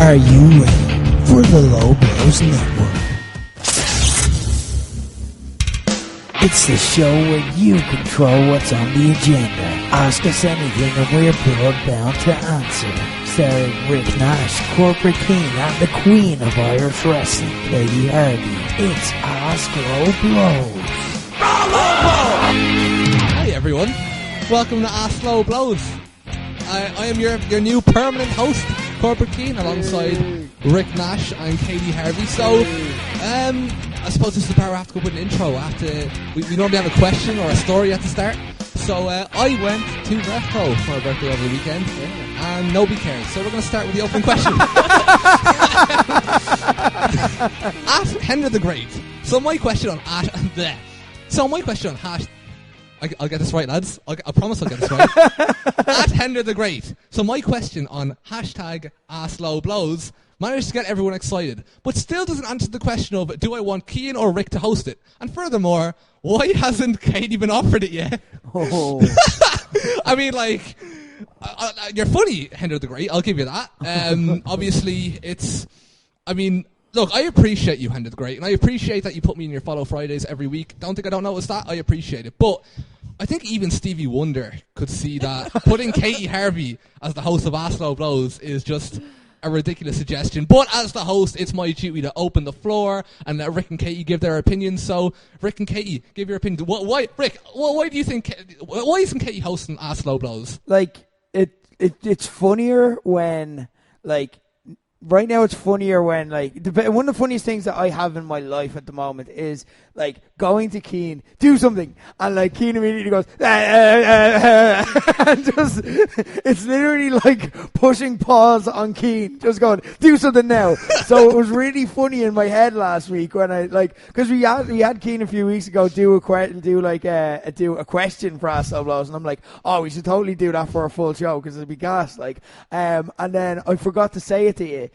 Are you ready for the Low Blows Network? It's the show where you control what's on the agenda. Ask us anything and we're bound to answer. Starring Rick Nash, Corporate King, and the Queen of Irish Wrestling, Katey Harvey. It's Ask Low Blows. Hi everyone, welcome to Ask Low Blows. I am your new permanent host, Corporate King, alongside Rick Nash and Katey Harvey. So, I suppose this is the part where I have to go with an intro. We normally have a question or a story at the start. So I went to Retro for my birthday over the weekend, and nobody cares. So we're going to start with the opening question. At Henry the Great. So my question on hash. I'll get this right, lads. I promise I'll get this right. At Henry the Great. So my question on hashtag #AskLowBlows managed to get everyone excited, but still doesn't answer the question of, do I want Cian or Rick to host it? And furthermore, why hasn't Katey been offered it yet? Oh. I mean, like, you're funny, Henry the Great, I'll give you that. Obviously, look, I appreciate you, Henry the Great, and I appreciate that you put me in your Follow Fridays every week. Don't think I don't notice that. I appreciate it. But I think even Stevie Wonder could see that putting Katey Harvey as the host of Ask Low Blows is just a ridiculous suggestion. But as the host, it's my duty to open the floor and let Rick and Katey give their opinions. So, Rick and Katey, give your opinion. Why do you think, why isn't Katey hosting Ask Low Blows? Like, it's funnier when, like, right now it's funnier when, like, one of the funniest things that I have in my life at the moment is, like, going to Cian, do something, and, like, Cian immediately goes, and just, it's literally like pushing Paws on Cian, just going, do something now. So it was really funny in my head last week when I, like, because we had Cian a few weeks ago do a question for Ask Low Blows, and I'm like, oh, we should totally do that for a full show because it'd be gas, like, and then I forgot to say it to you,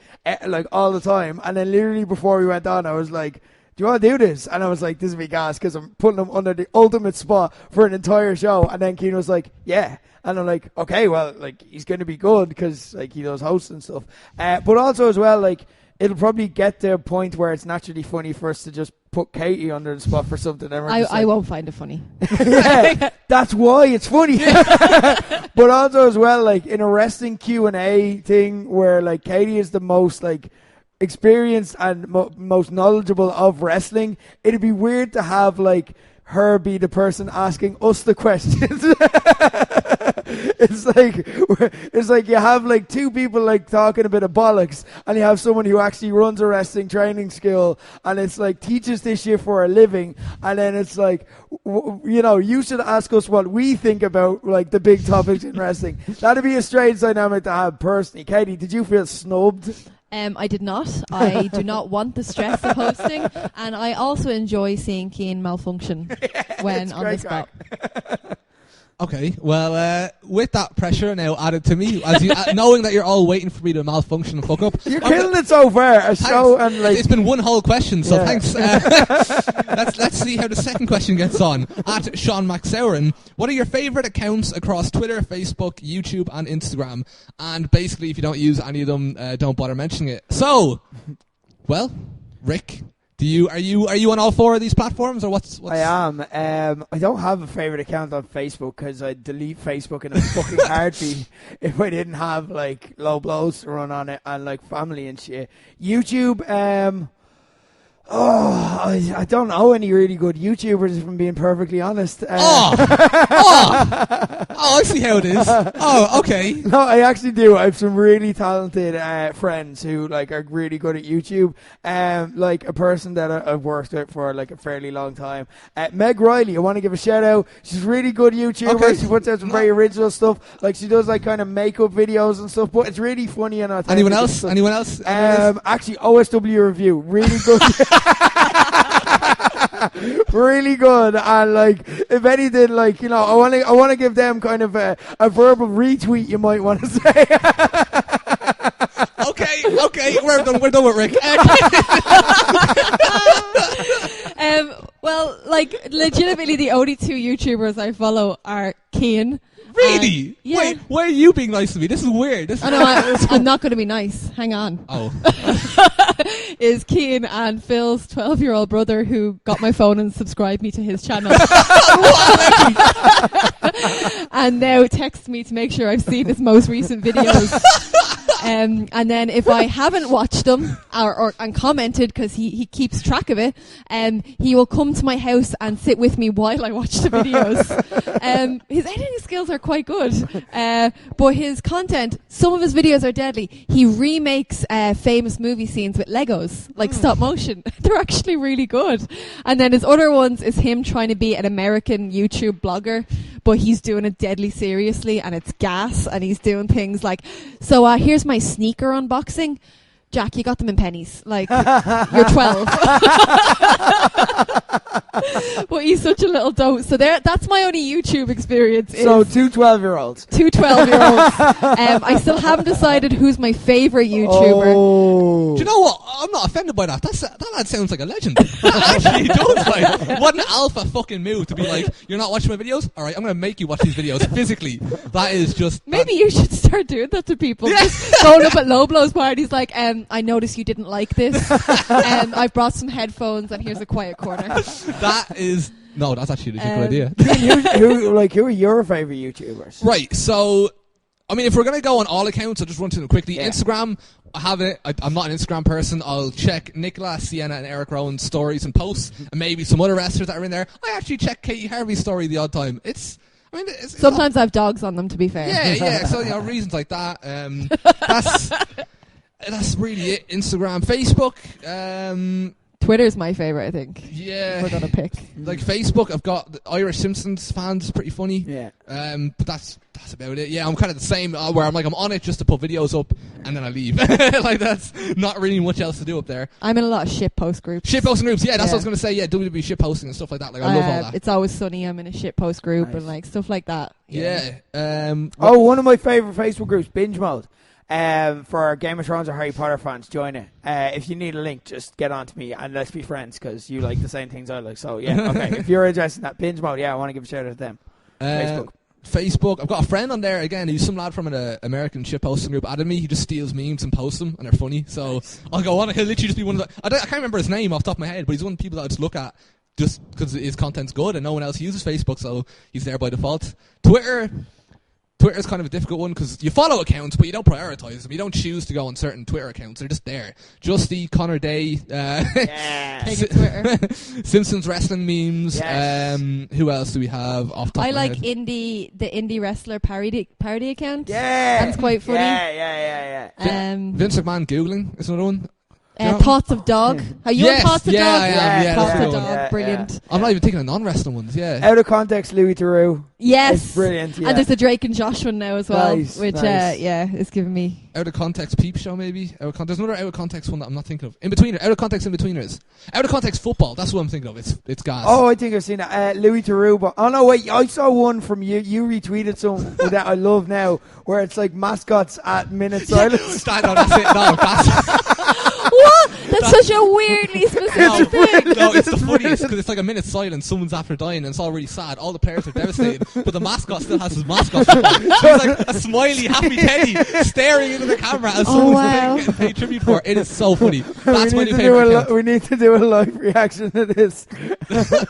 like, all the time, and then literally before we went on, I was like, do you want to do this? And I was like, this will be gas because I'm putting him under the ultimate spot for an entire show. And then Cian was like, yeah. And I'm like, okay, well, like, he's going to be good because, like, he does hosts and stuff. But also as well, like, it'll probably get to a point where it's naturally funny for us to just put Katey under the spot for something. I won't find it funny. Yeah, that's why it's funny. But also as well, like, in a wrestling Q&A thing where, like, Katey is the most, like, experienced and most knowledgeable of wrestling, it'd be weird to have, like, her be the person asking us the questions. It's like you have, like, two people, like, talking a bit of bollocks, and you have someone who actually runs a wrestling training school and it's like teaches this shit for a living, and then it's like, you know, you should ask us what we think about, like, the big topics in wrestling. That'd be a strange dynamic to have personally. Katey, did you feel snubbed? I did not. I do not want the stress of hosting, and I also enjoy seeing Cian malfunction when on the spot. Okay, well, with that pressure now added to me, as you, knowing that you're all waiting for me to malfunction and fuck up. You're killing it so far. And, like, it's been one whole question, so thanks. Let's see how the second question gets on. At Sean McSaurin, what are your favourite accounts across Twitter, Facebook, YouTube, and Instagram? And basically, if you don't use any of them, don't bother mentioning it. So, well, Rick, are you on all four of these platforms, or what's? I am. I don't have a favorite account on Facebook because I'd delete Facebook in a fucking heartbeat if I didn't have, like, Low Blows to run on it and, like, family and shit. YouTube, I don't know any really good YouTubers, if I'm being perfectly honest. I see how it is. Oh, okay. No, I actually do. I have some really talented friends who, like, are really good at YouTube. Like, a person that I've worked with for, like, a fairly long time. Meg Riley, I want to give a shout out. She's a really good YouTuber. Okay. She puts out some very original stuff. Like, she does, like, kind of makeup videos and stuff, but it's really funny and authentic. Anyone else? Actually, OSW Review, really good. Really good, and, like, if anything, like, you know, I want to give them kind of a verbal retweet, you might want to say. Okay, we're done with Rick. Well, like, legitimately the only two YouTubers I follow are Cian Really? Yeah. Wait, why are you being nice to me? This is weird. I know, I'm not going to be nice. Hang on. Oh. Is Cian and Phil's 12-year-old brother who got my phone and subscribed me to his channel. And now texts me to make sure I've seen his most recent videos. And then if I haven't watched them and commented, because he keeps track of it, he will come to my house and sit with me while I watch the videos. His editing skills are quite good, but his content, some of his videos are deadly. He remakes famous movie scenes with Legos, like stop motion. They're actually really good. And then his other ones is him trying to be an American YouTube blogger, but he's doing it deadly seriously, and it's gas, and he's doing things like, so here's my sneaker unboxing. Jack, you got them in pennies. Like, you're 12. But he's such a little dote. So that's my only YouTube experience. So two 12-year-olds. Two 12-year-olds. I still haven't decided who's my favourite YouTuber. Oh. Do you know what? I'm not offended by that. That lad sounds like a legend. Actually, he does. Like, what an alpha fucking move to be like, you're not watching my videos? All right, I'm going to make you watch these videos physically. That is just... Maybe you should start doing that to people. Yeah. Just going up at Low Blow's parties like, I noticed you didn't like this. I brought some headphones and here's a quiet corner. That is... No, that's actually a legit good idea. who are your favourite YouTubers? Right, so... I mean, if we're going to go on all accounts, I'll just run through them quickly. Yeah. Instagram, I have it. I'm not an Instagram person. I'll check Nicola, Sienna, and Eric Rowan's stories and posts, and maybe some other wrestlers that are in there. I actually check Katey Harvey's story the odd time. Sometimes I have dogs on them, to be fair. Yeah. So, reasons like that. That's really it. Instagram, Facebook. Twitter's my favourite, I think. Yeah. We're gonna pick. Like Facebook, I've got the Irish Simpsons fans, pretty funny. Yeah. But that's about it. Yeah, I'm kind of the same, where I'm on it just to put videos up and then I leave. Like, that's not really much else to do up there. I'm in a lot of shitpost groups. Shitposting groups, yeah, that's what I was going to say. Yeah, WWE shitposting and stuff like that. Like, I love all that. It's Always Sunny, I'm in a shitpost group and like stuff like that. Yeah. One of my favourite Facebook groups, Binge Mode. For Game of Thrones or Harry Potter fans, join it. If you need a link, just get on to me and let's be friends, because you like the same things I like. So yeah, okay. If you're interested in that, Binge Mode, I want to give a shout out to them. Facebook. I've got a friend on there, again, he's some lad from an American shitposting group added me. He just steals memes and posts them, and they're funny. So nice. I'll go on, he'll literally just be one of the... I can't remember his name off the top of my head, but he's one of the people that I just look at just because his content's good and no one else uses Facebook, so he's there by default. Twitter is kind of a difficult one because you follow accounts, but you don't prioritise them. You don't choose to go on certain Twitter accounts. They're just there. Justy, Connor Day, Twitter. Simpsons wrestling memes. Yes. Who else do we have off the top I of my like head? the indie wrestler parody account. Yeah. That's quite funny. Yeah. Vince McMahon Googling is another one. Thoughts of Dog. Are you on Thoughts of Dog? I am. Yeah, Thoughts that's of the Dog. one. Brilliant. Yeah. I'm not even thinking of non-wrestling ones. Yeah. Out of context, Louis Theroux. Yes. It's brilliant. Yeah. And there's the Drake and Josh one now as well, Nice, which nice. is giving me Out of context Peep Show, maybe. There's another out of context one that I'm not thinking of. Out of context in-betweeners. Out of context football. That's what I'm thinking of. It's gas. Oh, I think I've seen that. Louis Theroux. But oh no, wait! I saw one from you. You retweeted some that I love now, where it's like mascots at minute silence. No, that's it. No, that's... What? That's such a weirdly specific thing. No, it's the funniest because it's like a minute silence. Someone's after dying and it's all really sad. All the players are devastated, but the mascot still has his mascot. So he's like a smiley, happy Teddy staring into the camera as someone's getting paid tribute for. It is so funny. That's my new favorite account. We need to do a live reaction to this. This is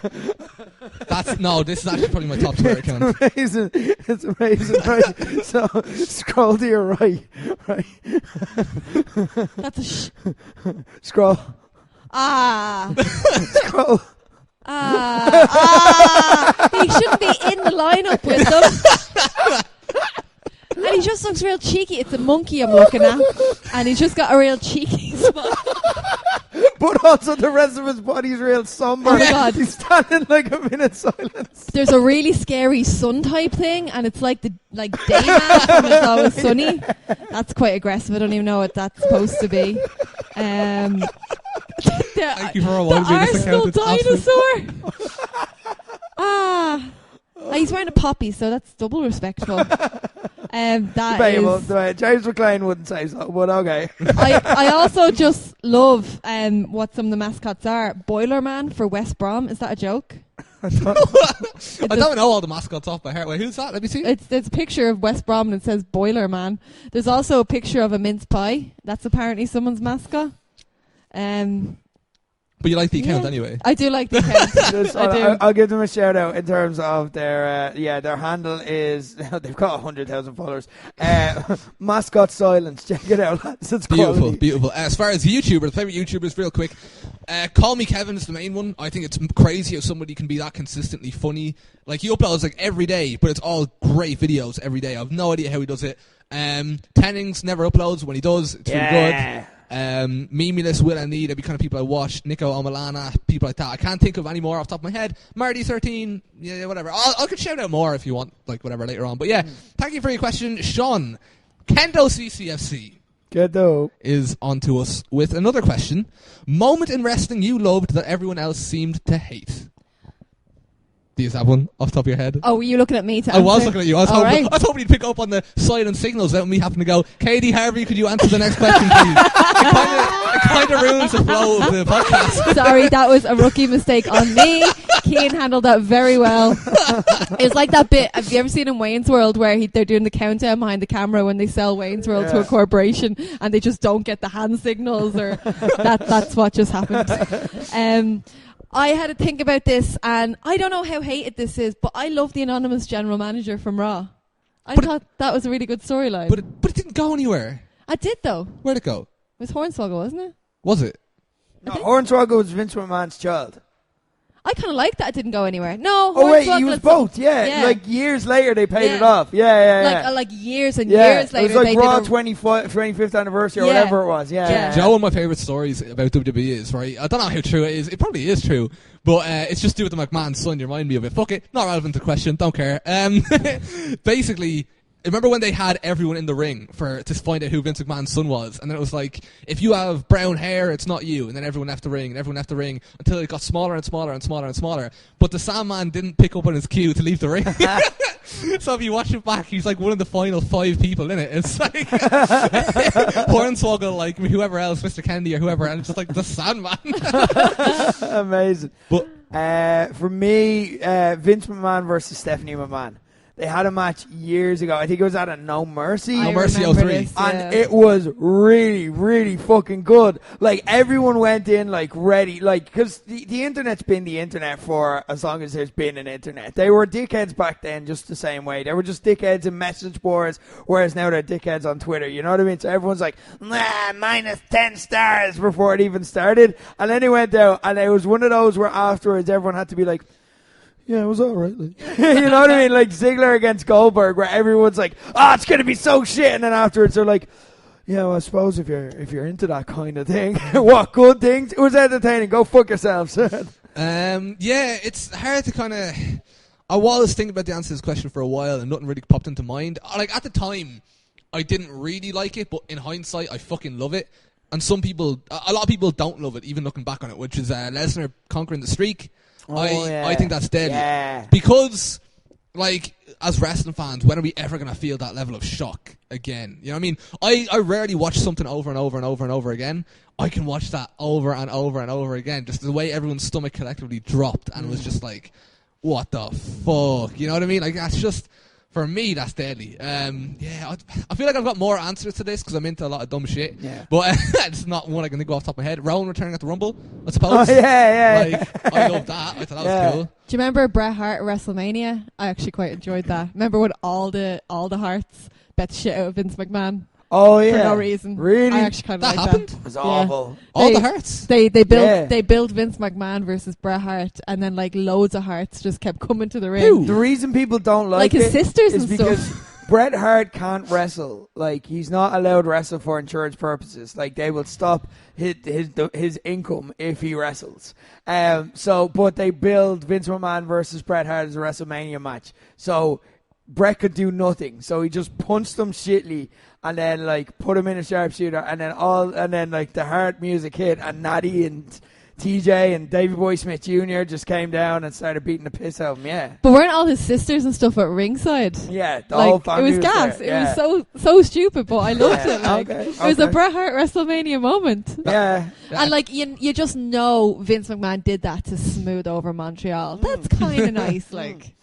actually probably my top Twitter account. It's amazing. Right. So scroll to your right. That's a scroll. Scroll. Scroll. He shouldn't be in the lineup with them. And he just looks real cheeky. It's a monkey I'm looking at, and he's just got a real cheeky smile. But also the rest of his body's real somber. Oh my God. He's standing like a minute silence. There's a really scary sun type thing, and it's like Dayman from It's Always Sunny. That's quite aggressive. I don't even know what that's supposed to be. Thank you for reminding me this account. The Arsenal dinosaur. He's wearing a poppy, so that's double respectful. James McLean wouldn't say so, but okay. I also just love what some of the mascots are. Boilerman for West Brom. Is that a joke? I don't know all the mascots off by heart. Wait, who's that? Let me see. It's a picture of West Brom and it says Boiler Man. There's also a picture of a mince pie. That's apparently someone's mascot. But you like the account anyway. I do like the account. I do. I'll give them a shout out in terms of their their handle is they've got 100,000 followers. Mascot Silence. Check it out, lads. It's beautiful, quality. beautiful. As far as YouTubers, favorite YouTubers, real quick. Call Me Kevin is the main one. I think it's crazy how somebody can be that consistently funny. Like he uploads like every day, but it's all great videos every day. I have no idea how he does it. Tennings never uploads. When he does, it's really good. Memulous, Will and Need, that'd be kind of people I watch. Nico Omalana, people like that. I can't think of any more off the top of my head. Marty 13, yeah, whatever. I could shout out more if you want, like whatever later on. But yeah, thank you for your question, Sean. Kendo CCFC Kendo is on to us with another question. Moment in wrestling you loved that everyone else seemed to hate. Do you have one off the top of your head? Oh, were you looking at me to I was looking at you. I was hoping you'd pick up on the silent signals without me having to go, Katey, Harvey, could you answer the next question, please? It kind of ruins the flow of the podcast. Sorry, that was a rookie mistake on me. Cian handled that very well. It was like that bit, have you ever seen in Wayne's World where they're doing the countdown behind the camera when they sell Wayne's World to a corporation and they just don't get the hand signals, or that's what just happened. I had to think about this, and I don't know how hated this is, but I love the anonymous general manager from Raw. I thought that was a really good storyline. But it didn't go anywhere. I did, though. Where'd it go? It was Hornswoggle, wasn't it? Was it? No, Hornswoggle was Vince McMahon's child. I kind of like that it didn't go anywhere. No, oh wait, he was both. Yeah. Like years later, they paid it off. Yeah. Like years and years later, it was like they Raw did 25th anniversary or whatever it was. Yeah. Do you know one of my favorite stories about WWE is, right? I don't know how true it is. It probably is true, but it's just do with the McMahon son. You remind me of it. Fuck it, not relevant to the question. Don't care. Basically, remember when they had everyone in the ring to find out who Vince McMahon's son was, and then it was like, if you have brown hair, it's not you, and then everyone left the ring, until it got smaller and smaller and smaller and smaller. But the Sandman didn't pick up on his cue to leave the ring. So if you watch it back, he's like one of the final 5 people in it. It's like Hornswoggle, like whoever else, Mr. Kennedy or whoever, and it's just like the Sandman. Amazing. But for me, Vince McMahon versus Stephanie McMahon. They had a match years ago. I think it was at a No Mercy. No Mercy 03. This, yeah. And it was really, really fucking good. Like, everyone went in, like, ready. Like, because the internet's been the internet for as long as there's been an internet. They were dickheads back then just the same way. They were just dickheads in message boards, whereas now they're dickheads on Twitter. You know what I mean? So everyone's like, minus 10 stars before it even started. And then it went out, and it was one of those where afterwards everyone had to be like, yeah, it was all right. Like. You know what I mean? Like Ziggler against Goldberg, where everyone's like, it's going to be so shit. And then afterwards they're like, yeah, well, I suppose if you're into that kind of thing, what good things? It was entertaining. Go fuck yourselves. Yeah, it's hard to kind of... I was thinking about the answer to this question for a while and nothing really popped into mind. Like, at the time, I didn't really like it, but in hindsight, I fucking love it. And a lot of people don't love it, even looking back on it, which is Lesnar conquering the streak. I think that's deadly. Yeah. Because, like, as wrestling fans, when are we ever going to feel that level of shock again? You know what I mean? I rarely watch something over and over and over and over again. I can watch that over and over and over again. Just the way everyone's stomach collectively dropped and it was just like, what the fuck? You know what I mean? Like, that's just... For me, that's deadly. I feel like I've got more answers to this because I'm into a lot of dumb shit. Yeah. But it's not one I can think of off the top of my head. Rowan returning at the Rumble, I suppose. Oh, yeah. Like, I love that. I thought that was cool. Do you remember Bret Hart at WrestleMania? I actually quite enjoyed that. Remember when all the Harts bet shit out of Vince McMahon? Oh yeah, for no reason. Really? I actually kind of like happened? that. It was awful. All the Hearts. They built Vince McMahon versus Bret Hart, and then like loads of Hearts just kept coming to the ring. Dude. The reason people don't like his sisters is and because stuff. Bret Hart can't wrestle. Like, he's not allowed to wrestle for insurance purposes. Like, they will stop his income if he wrestles. But they build Vince McMahon versus Bret Hart as a WrestleMania match. So Bret could do nothing. So he just punched them shitly and then like put him in a sharpshooter and then like the Hart music hit and Natty and TJ and Davey Boy Smith Jr. just came down and started beating the piss out of him. Yeah, But weren't all his sisters and stuff at ringside? yeah, the whole Like, it family was gas. there. It Yeah. was so stupid, but I loved it. Like, Okay, it was a okay. Bret Hart WrestleMania moment. Yeah. And like you just know Vince McMahon did that to smooth over Montreal. That's kind of nice. Like,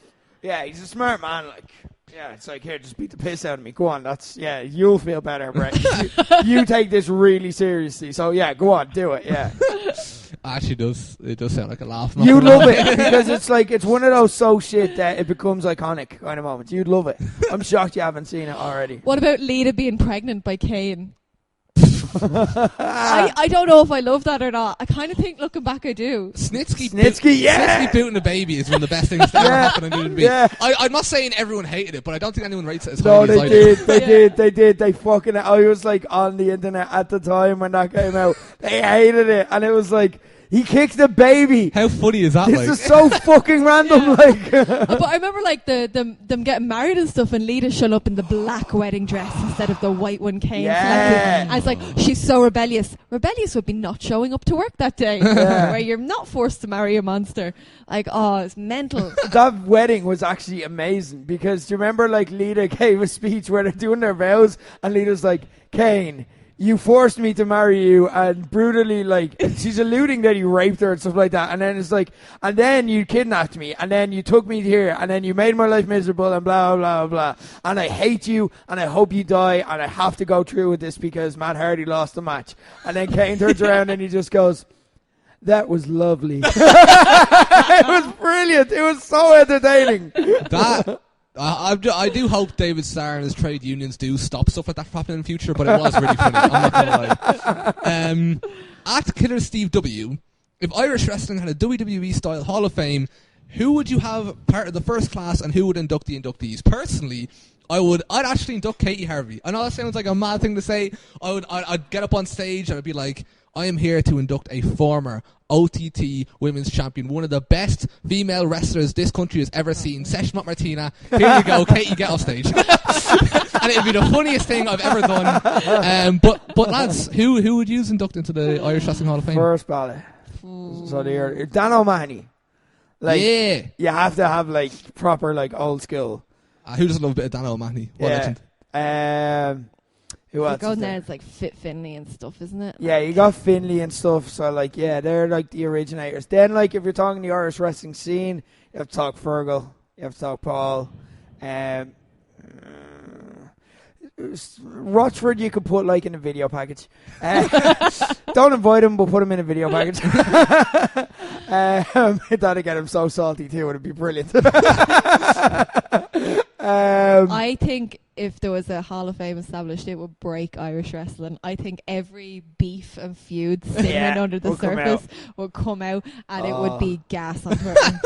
Yeah, he's a smart man. Like, yeah, it's like, here, just beat the piss out of me. Go on, you'll feel better, Brett. you take this really seriously. So yeah, go on, do it. Yeah, Actually, it does sound like a laugh. you love it because it's like it's one of those so shit that it becomes iconic kind of moments. You'd love it. I'm shocked you haven't seen it already. what about Lita being pregnant by Kane? I don't know if I love that or not. I kind of think, looking back, I do. Snitsky, yeah. Snitsky booting a baby is one of the best things that ever happened on WWE. Yeah. I'm not saying everyone hated it, but I don't think anyone rates it as No, highly as I they did. They fucking. I was like on the internet at the time when that came out. They hated it, and it was like he kicked the baby. How funny is that? This is so fucking random. Like, But I remember like them getting married and stuff, and Lita showed up in the black wedding dress instead of the white one Kane selected. And it's like, she's so rebellious. Rebellious would be not showing up to work that day, where you're not forced to marry a monster. Like, oh, it's mental. that wedding was actually amazing because do you remember like Lita gave a speech where they're doing their vows, and Lita's like, Kane, you forced me to marry you, and brutally, like, and she's alluding that you raped her and stuff like that, and then it's like, and then you kidnapped me, and then you took me here, and then you made my life miserable, and blah, blah, blah, and I hate you, and I hope you die, and I have to go through with this because Matt Hardy lost the match. And then Kane turns around and he just goes, that was lovely. It was brilliant. It was so entertaining. I do hope David Starr and his trade unions do stop stuff like that from happening in the future, but it was really funny. I'm not gonna lie. At Killer Steve W, if Irish wrestling had a WWE style Hall of Fame, who would you have part of the first class, and who would induct the inductees? Personally, I'd actually induct Katey Harvey. I know that sounds like a mad thing to say. I'd get up on stage and I'd be like, I am here to induct a former OTT Women's Champion, one of the best female wrestlers this country has ever seen. Sesh Martina. Here you go, Katey, get off stage. And it'd be the funniest thing I've ever done. But lads, who would you induct into the Irish Wrestling Hall of Fame? First ballot. So they're Dan O'Mahony. Like, yeah. You have to have like proper like old school. Who doesn't love a bit of Dan O'Mahony? What legend? Who else? Going is there, there? it's like Fit Finley and stuff, isn't it? Yeah, you got Finley and stuff. So like, yeah, they're like the originators. Then like, if you're talking the Irish wrestling scene, you have to talk Fergal. You have to talk Paul. Rochford you could put like in a video package. Don't invite him, but put him in a video package. That'd get him so salty too. It'd be brilliant. I think if there was a Hall of Fame established, it would break Irish wrestling. I think every beef and feud simmering under the surface would come out, and it would be gas on Twitter.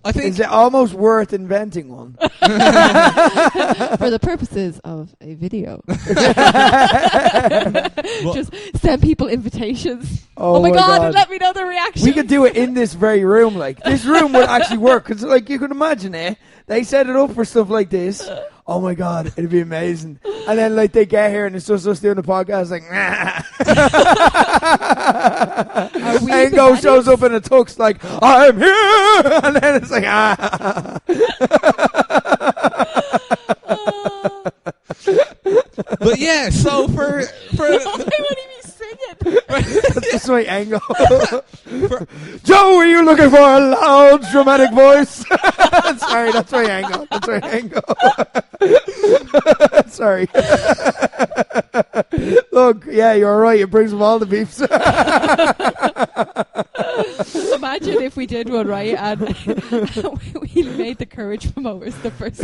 I think is it almost worth inventing one for the purposes of a video? Just send people invitations. Oh my god, and let me know the reaction. We could do it in this very room. Like, this room would actually work because, like, you could imagine it. They set it up for stuff like this. Oh my god, it'd be amazing. And then like they get here and it's just us doing the podcast like Ango shows up in a tux like, I'm here, and then it's like But yeah, so for why would he be singing? That's my Ango. Joe, are you looking for a loud dramatic voice? Sorry, that's my Ango. That's my Ango. Sorry. Look, yeah, you're right. It brings them all the beefs. Imagine if we did one, right, and we made the Courage promoters the first.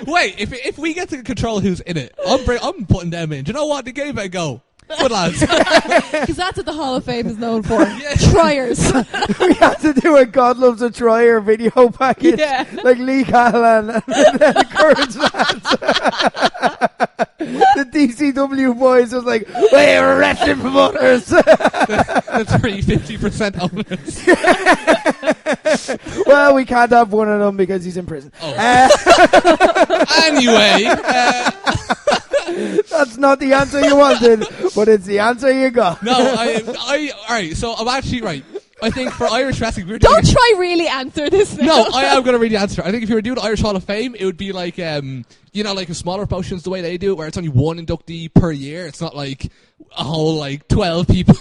Wait, if we get to control who's in it, I'm putting them in. Do you know what? They gave it a go. Good lads. Because that's what the Hall of Fame is known for. Yeah. Triers. We had to do a God Loves a Trier video package. Yeah. Like Lee Callan and the Courage lads. The DCW boys was like, we're wrestling promoters. the 350% owners. Well, we can't have one of them because he's in prison. Oh. Anyway. That's not the answer you wanted, but it's the answer you got. No, alright, so I'm actually right. I think for Irish wrestling, we were Don't try really answer this now. No, I am going to really answer. I think if you were doing Irish Hall of Fame, it would be like, like a smaller promotions, the way they do it, where it's only one inductee per year. It's not like a whole, 12 people.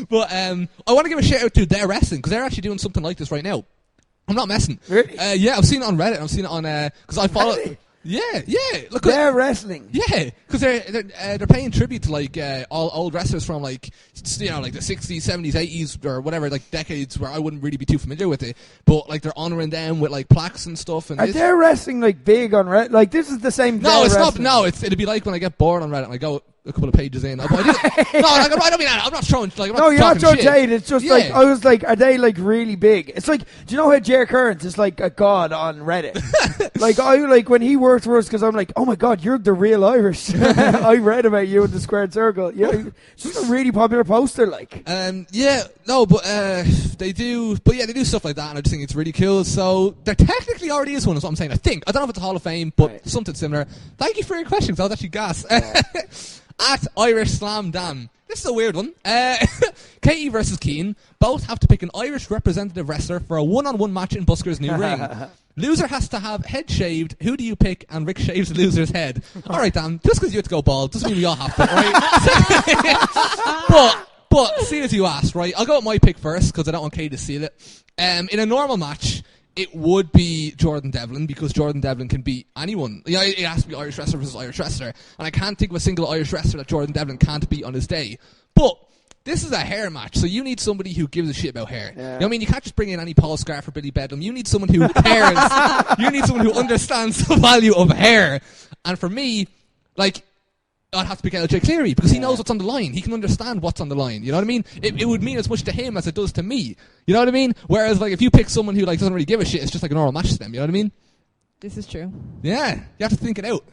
But I want to give a shout out to Their Wrestling, because they're actually doing something like this right now. I'm not messing. Really? Yeah, I've seen it on Reddit. I've seen it on, because I follow... Really? Yeah. Look, They're wrestling. Yeah, because they're paying tribute to all old wrestlers from the 60s, 70s, 80s, or whatever decades where I wouldn't really be too familiar with it. But they're honouring them with plaques and stuff. And Are They're wrestling big on Reddit? This is the same. No, it's wrestling. not. No, it'd be like when I get bored on Reddit and I go a couple of pages in. I don't mean that. I'm not throwing. I'm not you're not throwing shade. It's just Yeah. I was are they really big? It's do you know how Jer Kearns is a god on Reddit? I when he worked for us, because I'm oh my god, you're the real Irish. I read about you in the Squared Circle. Yeah, it's just a really popular poster. They do stuff like that, and I just think it's really cool. So there technically already is one. Is what I'm saying. I don't know if it's a Hall of Fame, but right. Something similar. Thank you for your questions. I was actually gas. At Irish Slam Dan. This is a weird one. Katey versus Cian. Both have to pick an Irish representative wrestler for a one-on-one match in Buskers' new ring. Loser has to have head shaved. Who do you pick? And Rick shaves the loser's head. All right, Dan. Just because you have to go bald doesn't mean we all have to, right? But see as you asked, right? I'll go with my pick first because I don't want Katey to steal it. In a normal match, it would be Jordan Devlin, because Jordan Devlin can beat anyone. Yeah, it has to be Irish wrestler versus Irish wrestler. And I can't think of a single Irish wrestler that Jordan Devlin can't beat on his day. But this is a hair match, so you need somebody who gives a shit about hair. Yeah. You know what I mean? You can't just bring in any Paul Scarf or Billy Bedlam. You need someone who cares. You need someone who understands the value of hair. And for me, I'd have to pick LJ Cleary, because he knows what's on the line. He can understand what's on the line. You know what I mean? It would mean as much to him as it does to me. You know what I mean? Whereas, if you pick someone who doesn't really give a shit, it's just a normal match to them. You know what I mean? This is true. Yeah, you have to think it out.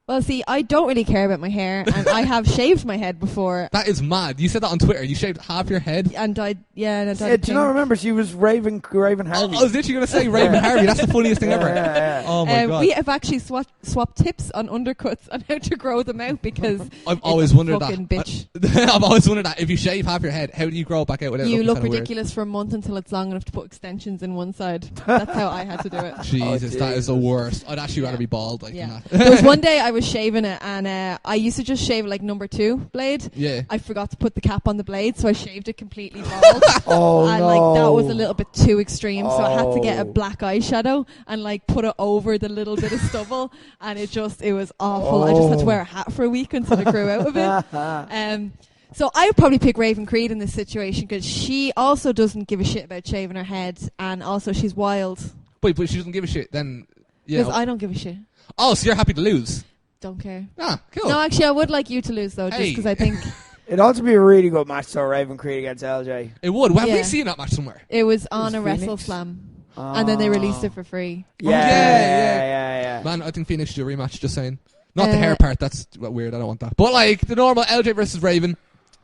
Well, see, I don't really care about my hair, and I have shaved my head before. That is mad. You said that on Twitter. You shaved half your head. And died. Yeah, and I died. Yeah, do you not remember? She was Raven Harvey. I was literally going to say Raven Harvey. That's the funniest thing ever. Yeah. Oh my god. We have actually swapped tips on undercuts on how to grow them out, because I've always wondered fucking that. Bitch. I've always wondered that. If you shave half your head, how do you grow it back out without You looking look kinda weird? ridiculous for a month until it's long enough to put extensions in one side. That's how I had to do it. Jesus, that is the worst. I'd actually rather be bald than that. There was one day I was shaving it, and I used to just shave number 2 blade. Yeah. I forgot to put the cap on the blade, so I shaved it completely bald. And that was a little bit too extreme, so I had to get a black eyeshadow and put it over the little bit of stubble, and it was awful. I just had to wear a hat for a week until it grew out of it. So I would probably pick Raven Creed in this situation, because she also doesn't give a shit about shaving her head, and also she's wild. Wait, but she doesn't give a shit then? Because I don't give a shit. Oh, so you're happy to lose? Don't care. Ah, cool. No, actually, I would like you to lose, though, just because I think... It'd also be a really good match, though, Raven Creed against LJ. It would. Well, have we seen that match somewhere? It was on a Phoenix? WrestleSlam. And then they released it for free. Yeah. Man, I think Phoenix should do a rematch, just saying. Not the hair part, that's weird, I don't want that. But the normal LJ versus Raven,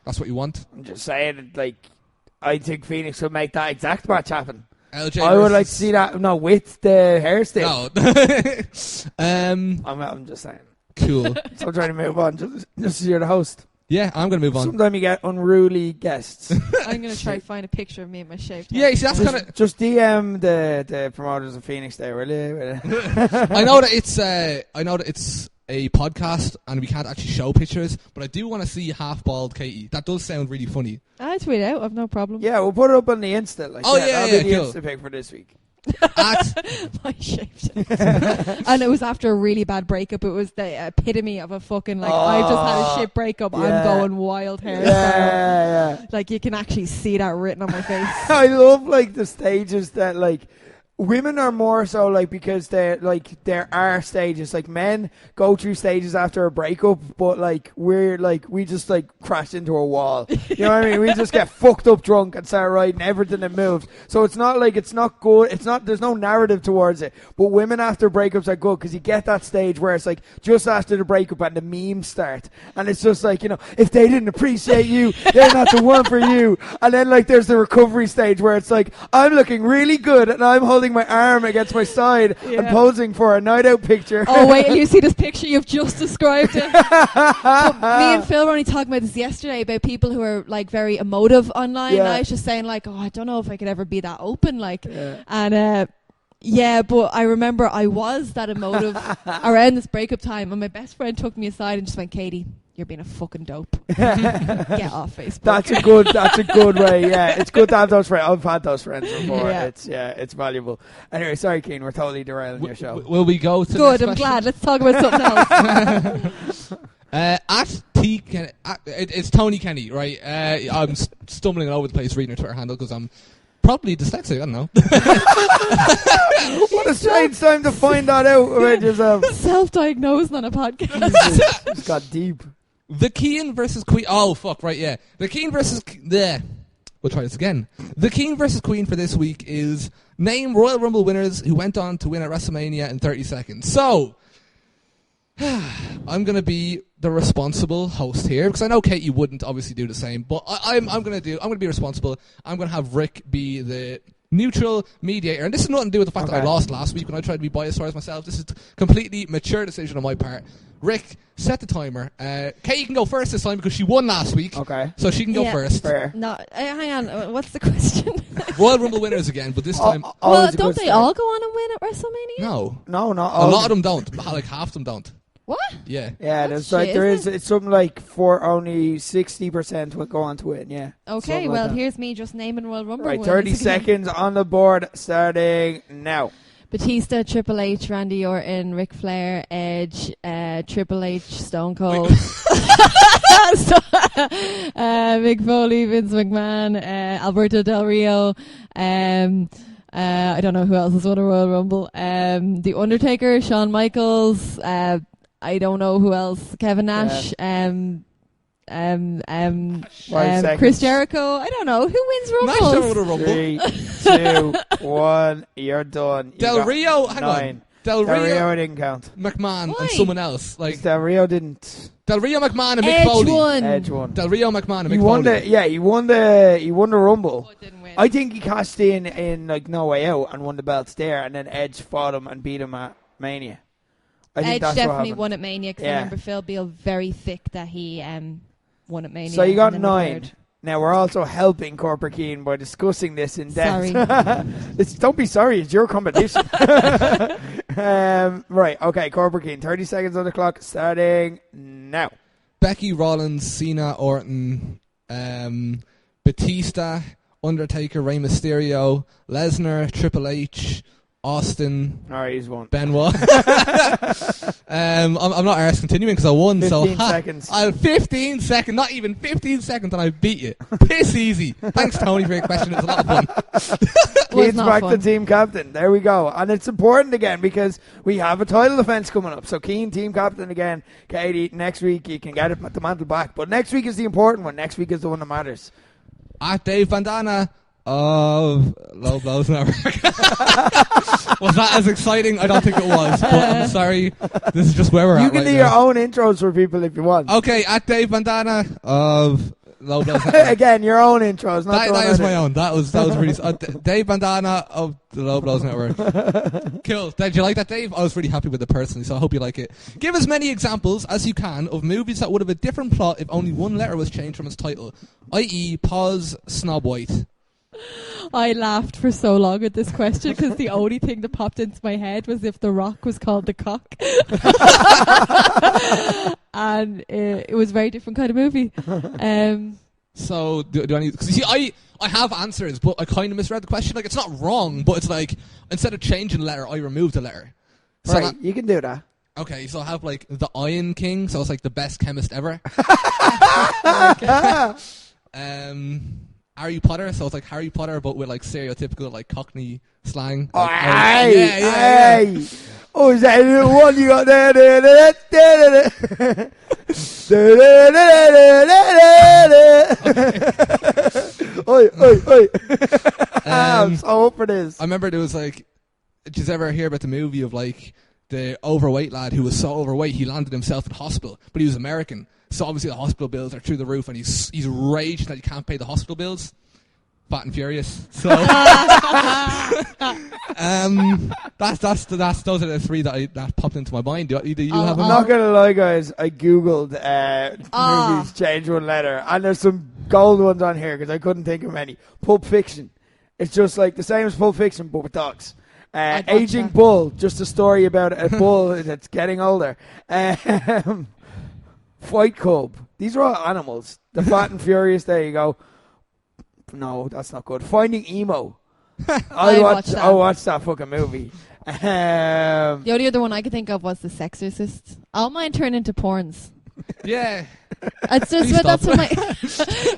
that's what you want. I'm just saying, I think Phoenix would make that exact match happen. LJ I would like to see that, with the hair still. No. I'm just saying. Cool. So I'm trying to move on, just as you're the host. Yeah, I'm going to move on. Sometimes you get unruly guests. I'm going to try to find a picture of me and my shaved head. Yeah, you see, that's kind of... Just DM the promoters of Phoenix there, will you? I know that it's a podcast and we can't actually show pictures, but I do want to see half-bald Katey. That does sound really funny. I tweet out, I've no problem. Yeah, we'll put it up on the Insta. That'll be the cool. Insta pic for this week. My shaved head. And it was after a really bad breakup. It was the epitome of a fucking I've just had a shit breakup. Yeah. I'm going wild hair. Yeah. You can actually see that written on my face. I love the stages that women are more so because there are stages. Men go through stages after a breakup, but we just crash into a wall. You know what I mean? We just get fucked up drunk and start writing everything that moves. So it's not it's not good. It's not. There's no narrative towards it. But women after breakups are good, because you get that stage where it's just after the breakup and the memes start, and it's just if they didn't appreciate you, they're not the one for you. And then there's the recovery stage where it's I'm looking really good and I'm holding holding my arm against my side and posing for a night out picture. Oh, wait, you see this picture you've just described it. But me and Phil were only talking about this yesterday, about people who are like very emotive online. Yeah. I was just saying like, I don't know if I could ever be that open, like, and yeah, but I remember I was that emotive around this breakup time, and my best friend took me aside and just went, Katey, you're being a fucking dope. Get off Facebook. That's a good way. Yeah, it's good to have those friends. I've had those friends before. It's valuable. Anyway, sorry, Cian, we're totally derailing your show. Will we go to Good, the I'm next glad. Let's talk about something else. At T Kenny, it's Tony Kenny, right? I'm stumbling all over the place reading her Twitter handle because I'm probably dyslexic. I don't know. What a strange time to find that out about yourself. Self-diagnosed on a podcast. It's got deep. The Cian versus Queen. Oh fuck! Right, yeah. The Cian versus We'll try this again. The Cian versus Queen for this week is name Royal Rumble winners who went on to win at WrestleMania in 30 seconds. So I'm gonna be the responsible host here because I know Katey wouldn't obviously do the same, but I'm gonna be responsible. I'm gonna have Rick be the neutral mediator, and this has nothing to do with the fact that I lost last week when I tried to be biased towards myself. This is a completely mature decision on my part. Rick, set the timer. Katey can go first this time because she won last week. Okay. So she can go first. Fair. No, hang on. What's the question? Royal Rumble winners again, but this time... Well, don't they all go on and win at WrestleMania? No. No, not all. A lot of them don't. Like half of them don't. What? Yeah. Yeah, That's there's like shit, there isn't is. It's something like for only 60% will go on to win. Yeah. Okay, Something well, like that. here's me just naming Royal Rumble Right, winners 30 again. seconds on the board, starting now. Batista, Triple H, Randy Orton, Ric Flair, Edge, Triple H, Stone Cold, Mick Foley, Vince McMahon, Alberto Del Rio, I don't know who else has won a Royal Rumble, The Undertaker, Shawn Michaels, I don't know who else, Kevin Nash, Chris Jericho. I don't know who wins Nice Rumbles. to Rumble. 3, 2, 1. You're done. You Del got Rio, hang 9. on. Del Del Rio, Rio didn't count. McMahon, Why? and someone else. Like Del Rio didn't. Del Rio, McMahon, and Mick Edge Foley. won. Edge won. Del Rio, McMahon, and He Mick won Foley. he won the Rumble. Oh, it didn't win. I think he cashed in like No Way Out and won the belts there, and then Edge fought him and beat him at Mania. I think Edge that's what definitely happened. won at Mania because I remember Phil Beal very thick that he won at Mania. So you got and then 9. retired. Now we're also helping Corporate Keane by discussing this in depth. Sorry. Don't be sorry, it's your competition. Right, okay, Corporate Keane, 30 seconds on the clock, starting now. Becky, Rollins, Cena, Orton, Batista, Undertaker, Rey Mysterio, Lesnar, Triple H, Austin, Alright, he's won. Benoit. I'm not arsed continuing because I won. 15 so seconds. 15 seconds, not even 15 seconds, and I beat you. Piss easy. Thanks, Tony, for your question. It was a lot of fun. Keane's not back fun. to team captain. There we go. And it's important again because we have a title defense coming up. So Keane, team captain again. Katey, next week you can get the mantle back. But next week is the important one. Next week is the one that matters. At Dave Bandana of Low Blows Network. Was that as exciting? I don't think it was. But I'm sorry. This is just where we're You at can right do now. your own intros for people if you want. Okay, at Dave Bandana of Low Blows Network. Again, your own intros. Not the one That is I my did. own. That was really Dave Bandana of the Low Blows Network. Cool. Did you like that, Dave? I was really happy with it personally, so I hope you like it. Give as many examples as you can of movies that would have a different plot if only one letter was changed from its title, i.e. Paws, Snob White. I laughed for so long at this question because the only thing that popped into my head was if The Rock was called the Cock. And it was a very different kind of movie. So do I need? Because you see, I have answers, but I kind of misread the question. Like it's not wrong, but it's like instead of changing a letter, I removed a letter. So Right, you can do that. okay, so I have like the Iron King, so it's like the best chemist ever. Harry Potter, so it's like Harry Potter, but with like stereotypical like Cockney slang. Oh, Like, hey, yeah. hey. Oh, is that the one you got there? Oi, oi, oi. I'm so up for this. I remember there was like, did you ever hear about the movie of like the overweight lad who was so overweight he landed himself in hospital, but he was American, so obviously the hospital bills are through the roof, and he's raging that he can't pay the hospital bills. Fat and Furious. So those are the three that popped into my mind. Do you have? I'm not gonna lie, guys. I googled movies change one letter, and there's some gold ones on here because I couldn't think of any. Pulp Fiction. It's just like the same as Pulp Fiction, but with dogs. Aging Bull, just a story about a bull that's getting older. Fight Club. These are all animals. The Fat and Furious. There you go. No, that's not good. Finding Emo. I watched that fucking movie. The only other one I could think of was The Sexorcist. All mine turn into porns. Yeah. It's just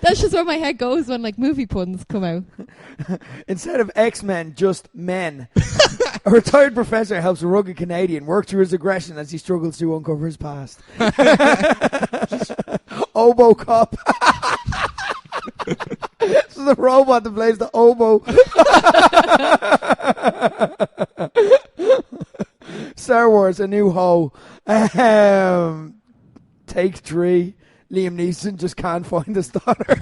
that's just where my head goes when like movie puns come out. Instead of X-Men, just men. A retired professor helps a rugged Canadian work through his aggression as he struggles to uncover his past. Oboe Cop. This is the robot that plays the oboe. Star Wars: A New Hope. Take 3. Liam Neeson just can't find his daughter.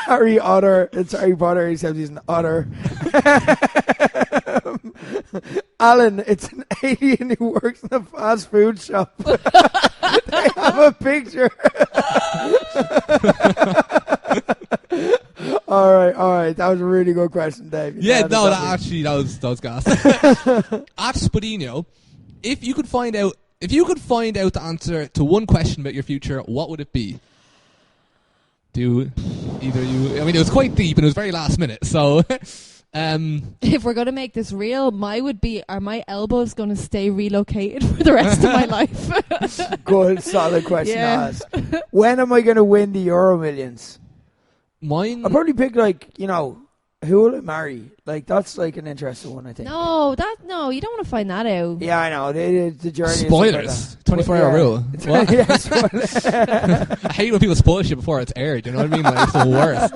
Harry Otter. It's Harry Potter, except he's an otter. Alan, it's an alien who works in a fast food shop. They have a picture. All right. That was a really good question, Dave. Yeah, that was gas. At Spadino, if you could find out the answer to one question about your future, what would it be? Do either you? I mean, it was quite deep and it was very last minute. So, if we're gonna make this real, are my elbows gonna stay relocated for the rest of my life? Good, solid question to ask. When am I gonna win the Euro Millions? Mine. I'll probably pick who will I marry? Like that's like an interesting one, I think. No, you don't want to find that out. Yeah, I know. The journey. Spoilers. 24-hour rule. What? I hate when people spoil shit before it's aired. You know what I mean? Like, it's the worst.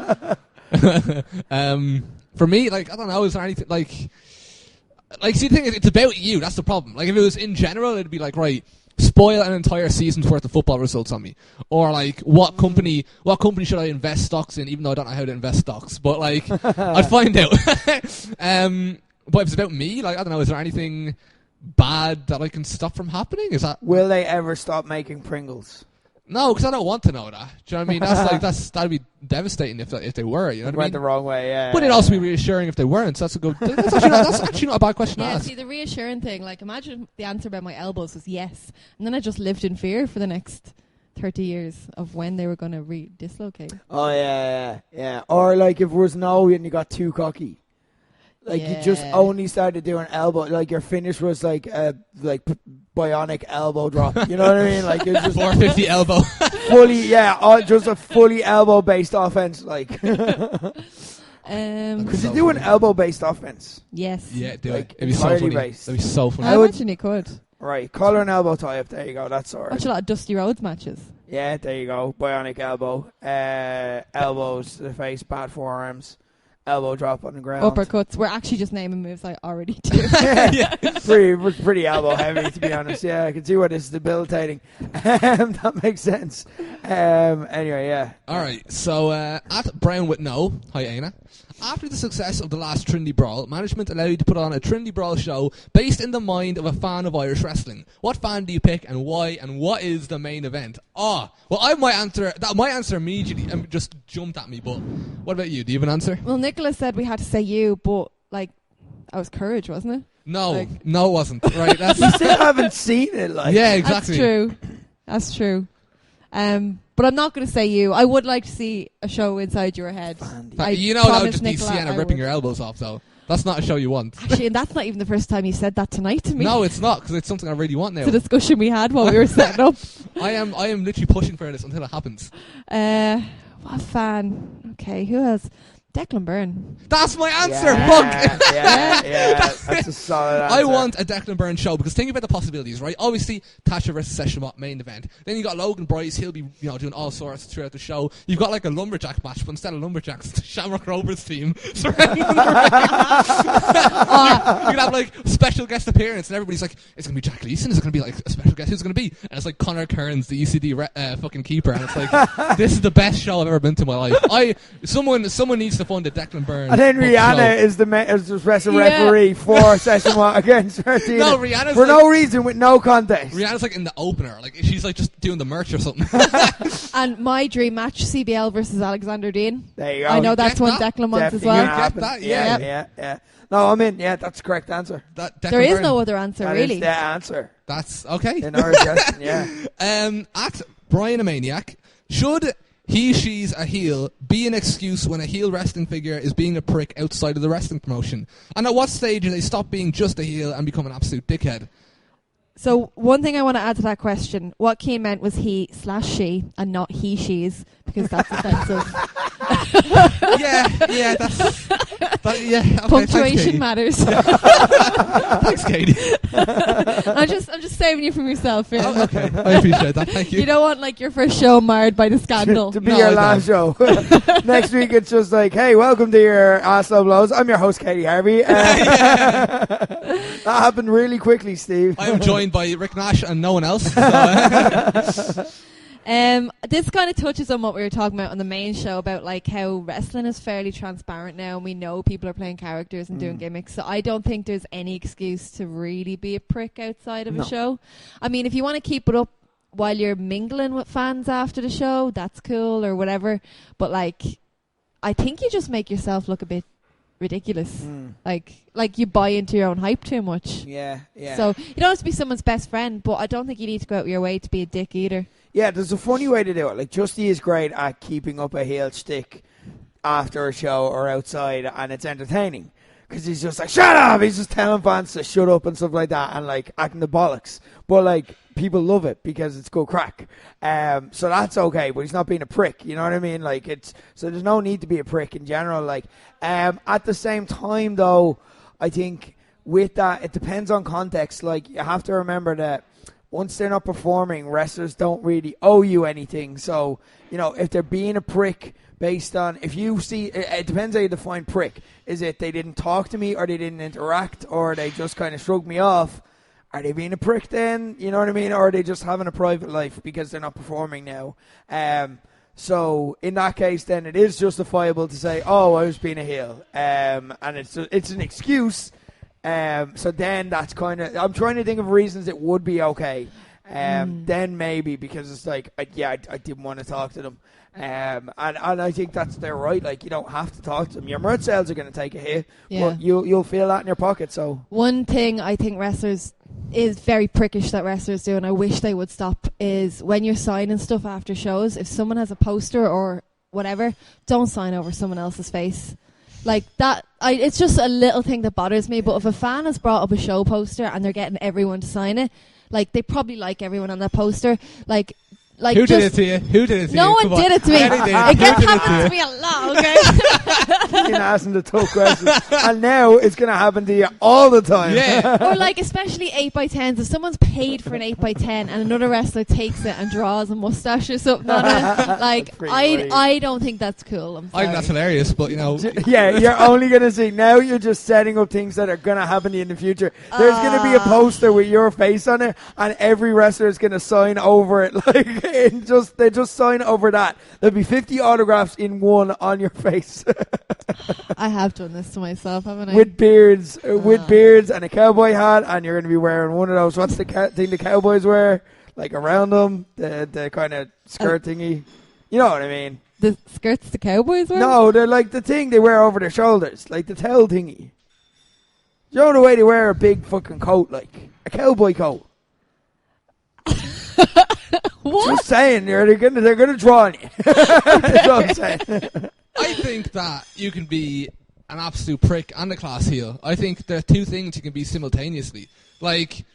For me, I don't know. Is there anything like? See, the thing is, it's about you. That's the problem. Like, if it was in general, it'd be like, right, spoil an entire season's worth of football results on me, or like what company should I invest stocks in, even though I don't know how to invest stocks, but like I'd find out. But if it's about me, like I don't know, is there anything bad that I can stop from happening? Will they ever stop making Pringles? No, because I don't want to know that. Do you know what I mean? That'd be devastating if they were. You know what I mean? Went the wrong way, yeah. But it'd also be reassuring if they weren't. So that's actually not a bad question to ask. See, the reassuring thing, like imagine the answer about my elbows was yes, and then I just lived in fear for the next 30 years of when they were going to dislocate. Oh yeah. Or like if it was no and you got too cocky. Like you just only started doing elbow, like your finish was like bionic elbow drop. You know what I mean? Like it's just 450 elbow. Fully, just a fully elbow based offense. Like, could you do an elbow based offense? Yes. Yeah, do like, it. It'd be so funny. Based. It'd be so funny. I imagine you could. Right, collar and elbow tie up. There you go. That's all right. Watch a lot of Dusty Rhodes matches. Yeah, there you go. Bionic elbow, elbows to the face, bad forearms. Elbow drop on the ground. Uppercuts. We're actually just naming moves I already do. Yeah. Pretty elbow heavy, to be honest. Yeah, I can see what is debilitating. That makes sense. Anyway, yeah. All right. So at Brown with No, hi Aina. After the success of the last Trinity Brawl, management allowed you to put on a Trinity Brawl show based in the mind of a fan of Irish wrestling. What fan do you pick and why, and what is the main event? Well, I might answer. That my answer immediately just jumped at me, but what about you? Do you have an answer? Well, Nicholas said we had to say you, but that was Courage, wasn't it? No, no it wasn't. Right, you still haven't seen it, like. Yeah, exactly. That's true. But I'm not going to say you. I would like to see a show inside your head. That would just be Cian ripping your elbows off, though. That's not a show you want. Actually, and that's not even the first time you said that tonight to me. No, it's not, because it's something I really want now. It's a discussion we had while we were setting up. I am literally pushing for this until it happens. What fan? Okay, who else? Declan Byrne. That's my answer. Yeah, Fuck. yeah. That's a solid answer. I want a Declan Byrne show because think about the possibilities, right? Obviously, Thatcher versus Session main event. Then you got Logan Bryce. He'll be, doing all sorts throughout the show. You've got like a lumberjack match, but instead of lumberjacks, it's the Shamrock Rovers team surrounding the ring. You can have like special guest appearance, and everybody's like, "It's gonna be Jack Leeson. Is it gonna be like a special guest? Who's it gonna be?" And it's like Connor Kearns, the ECD fucking keeper, and it's like, this is the best show I've ever been to in my life. Someone needs to fund a Declan Byrne. And then Rihanna is the wrestling referee for Session 1 against Martina. No, Rihanna's for no reason, with no context. Rihanna's like in the opener, like she's like just doing the merch or something. And my dream match, CBL versus Alexander Dean. There you go. I know that's one that? Declan wants as Definitely well. gonna happen. Get that? Yeah. No, I'm in. Yeah, that's the correct answer. There is no other answer, That really. is the answer. That's okay. In our suggestion, yeah. At Brian a Maniac, should she's a heel be an excuse when a heel wrestling figure is being a prick outside of the wrestling promotion? And at what stage do they stop being just a heel and become an absolute dickhead? So one thing I want to add to that question, what Cian meant was he/she and not he/she's, because that's offensive. yeah, okay, Punctuation matters. Thanks, Katey. I'm just saving you from yourself here. Oh, okay, I appreciate that. Thank you. You don't want like your first show marred by the scandal. To be No, your I last show. Next week it's just like, hey, welcome to your Aslo Blows. I'm your host, Katey Harvey. That happened really quickly, Steve. I am joined by Rick Nash and no one else. So, This kind of touches on what we were talking about on the main show about like how wrestling is fairly transparent now, and we know people are playing characters and doing gimmicks. So I don't think there's any excuse to really be a prick outside of a show. I mean, if you want to keep it up while you're mingling with fans after the show, that's cool or whatever. But like, I think you just make yourself look a bit ridiculous. Like you buy into your own hype too much. Yeah. So you don't have to be someone's best friend, but I don't think you need to go out your way to be a dick either. Yeah, there's a funny way to do it. Like, Justy is great at keeping up a heel shtick after a show or outside, and it's entertaining. Because he's just like, shut up! He's just telling fans to shut up and stuff like that, and, like, acting the bollocks. But, like, people love it because it's good crack. So that's okay, but he's not being a prick, you know what I mean? Like, so there's no need to be a prick in general. Like, at the same time, though, I think with that, it depends on context. Like, you have to remember that once they're not performing, wrestlers don't really owe you anything. So, if they're being a prick based on, if you see, it depends how you define prick. Is it they didn't talk to me, or they didn't interact, or they just kind of shrugged me off? Are they being a prick then? You know what I mean? Or are they just having a private life because they're not performing now? So in that case, then it is justifiable to say, oh, I was being a heel. And it's an excuse. So then that's kind of, I'm trying to think of reasons it would be okay. Then maybe, because it's like, I didn't want to talk to them. And I think that's their right. Like, you don't have to talk to them. Your merch sales are going to take a hit, but you'll feel that in your pocket. So one thing I think wrestlers is very prickish that wrestlers do, and I wish they would stop, is when you're signing stuff after shows, if someone has a poster or whatever, don't sign over someone else's face. Like that, it's just a little thing that bothers me. But if a fan has brought up a show poster and they're getting everyone to sign it, like they probably like everyone on that poster. Like who did it to you? Who did it to you? No one did it to me. It gets happened to me a lot, okay? You're asking the tough questions. And now it's going to happen to you all the time. Yeah. Or like, especially 8x10s. If someone's paid for an 8x10 and another wrestler takes it and draws a mustache or something on it, like, I don't think that's cool. I think that's hilarious, but Yeah, you're only going to see, now you're just setting up things that are going to happen to you in the future. There's going to be a poster with your face on it, and every wrestler is going to sign over it. Like, they just sign over that. There'll be 50 autographs in one on your face. I have done this to myself, haven't I? With beards and a cowboy hat, and you're going to be wearing one of those. What's the thing the cowboys wear? Like around them, the kind of skirt thingy. You know what I mean? The skirts the cowboys wear? No, they're like the thing they wear over their shoulders, like the towel thingy. You know the way they wear a big fucking coat, like a cowboy coat. What? Just saying, they're gonna draw on you. That's what I'm saying. I think that you can be an absolute prick and a class heel. I think there are two things you can be simultaneously. Like,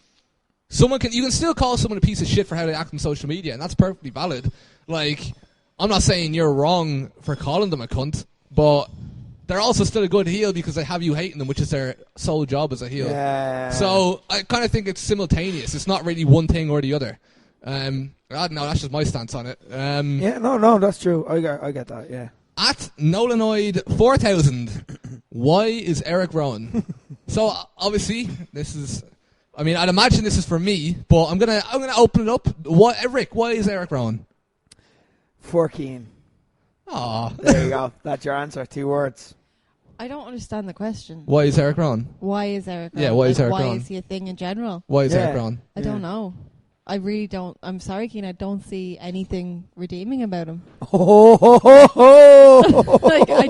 you can still call someone a piece of shit for how they act on social media, and that's perfectly valid. Like, I'm not saying you're wrong for calling them a cunt, but they're also still a good heel because they have you hating them, which is their sole job as a heel. Yeah. So I kind of think it's simultaneous. It's not really one thing or the other. I don't know. That's just my stance on it. Yeah, no, that's true. I get that. Yeah. At Nolanoid 4000, why is Eric Rowan? So obviously this is. I mean, I'd imagine this is for me, but I'm gonna open it up. Rick? Why is Eric Rowan? For Cian. Aw. There you go. That's your answer. 2 words. I don't understand the question. Why is Eric Rowan? Why is Eric Rowan? Yeah, why is Eric Why Rowan? is he a thing in general? Why is Yeah. Eric Rowan? I don't know. I really don't. I'm sorry, Cian. I don't see anything redeeming about him. Like I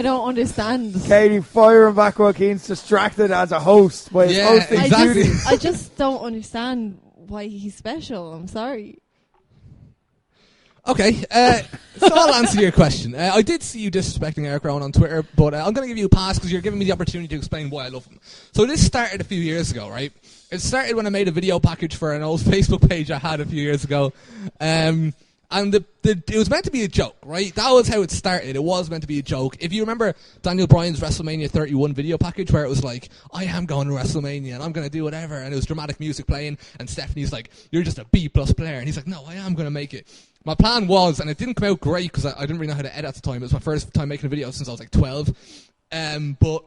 don't understand. Katey firing back while Cian's distracted as a host by his Yeah, hosting exactly. duties. I just don't understand why he's special. I'm sorry. Okay, so I'll answer your question. I did see you disrespecting Eric Rowan on Twitter, but I'm going to give you a pass because you're giving me the opportunity to explain why I love him. So this started a few years ago, right? It started when I made a video package for an old Facebook page I had a few years ago. And it was meant to be a joke, right? That was how it started. It was meant to be a joke. If you remember Daniel Bryan's WrestleMania 31 video package where it was like, I am going to WrestleMania and I'm going to do whatever. And it was dramatic music playing and Stephanie's like, you're just a B+ player. And he's like, no, I am going to make it. My plan was, and it didn't come out great because I didn't really know how to edit at the time. It was my first time making a video since I was like 12. But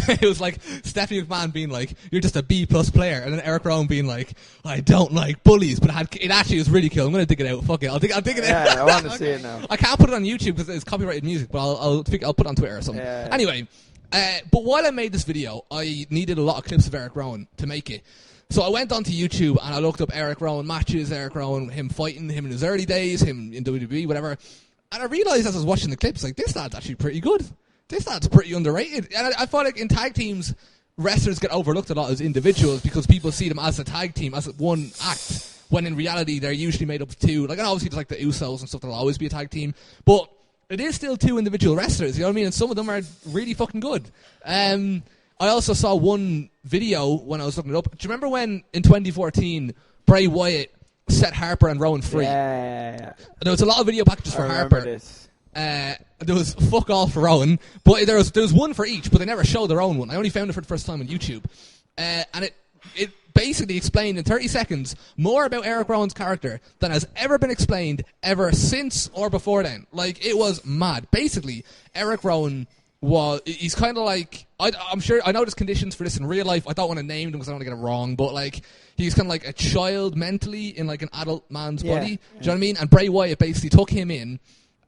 it was like Stephanie McMahon being like, you're just a B+ player. And then Eric Rowan being like, I don't like bullies. But it actually was really cool. I'm going to dig it out. Fuck it. I'll dig it out. Yeah, I want to see it now. I can't put it on YouTube because it's copyrighted music, but I'll put it on Twitter or something. Yeah. Anyway, but while I made this video, I needed a lot of clips of Eric Rowan to make it. So I went onto YouTube and I looked up Eric Rowan matches, Eric Rowan, him fighting, him in his early days, him in WWE, whatever. And I realised as I was watching the clips, like, this lad's actually pretty good. This lad's pretty underrated. And I thought, like, in tag teams, wrestlers get overlooked a lot as individuals because people see them as a tag team, as one act, when in reality they're usually made up of 2. Like, and obviously there's like the Usos and stuff that'll always be a tag team, but it is still 2 individual wrestlers, you know what I mean? And some of them are really fucking good. I also saw one video when I was looking it up. Do you remember when, in 2014, Bray Wyatt set Harper and Rowan free? Yeah. There was a lot of video packages for I Harper. remember this. There was fuck all for Rowan, but there was one for each, but they never showed their own one. I only found it for the first time on YouTube. And it basically explained in 30 seconds more about Eric Rowan's character than has ever been explained ever since or before then. Like, it was mad. Basically, Eric Rowan he's kind of like, I'm sure, I know there's conditions for this in real life. I don't want to name them because I don't want to get it wrong, but like, he's kind of like a child mentally in like an adult man's body. Do you know what I mean? And Bray Wyatt basically took him in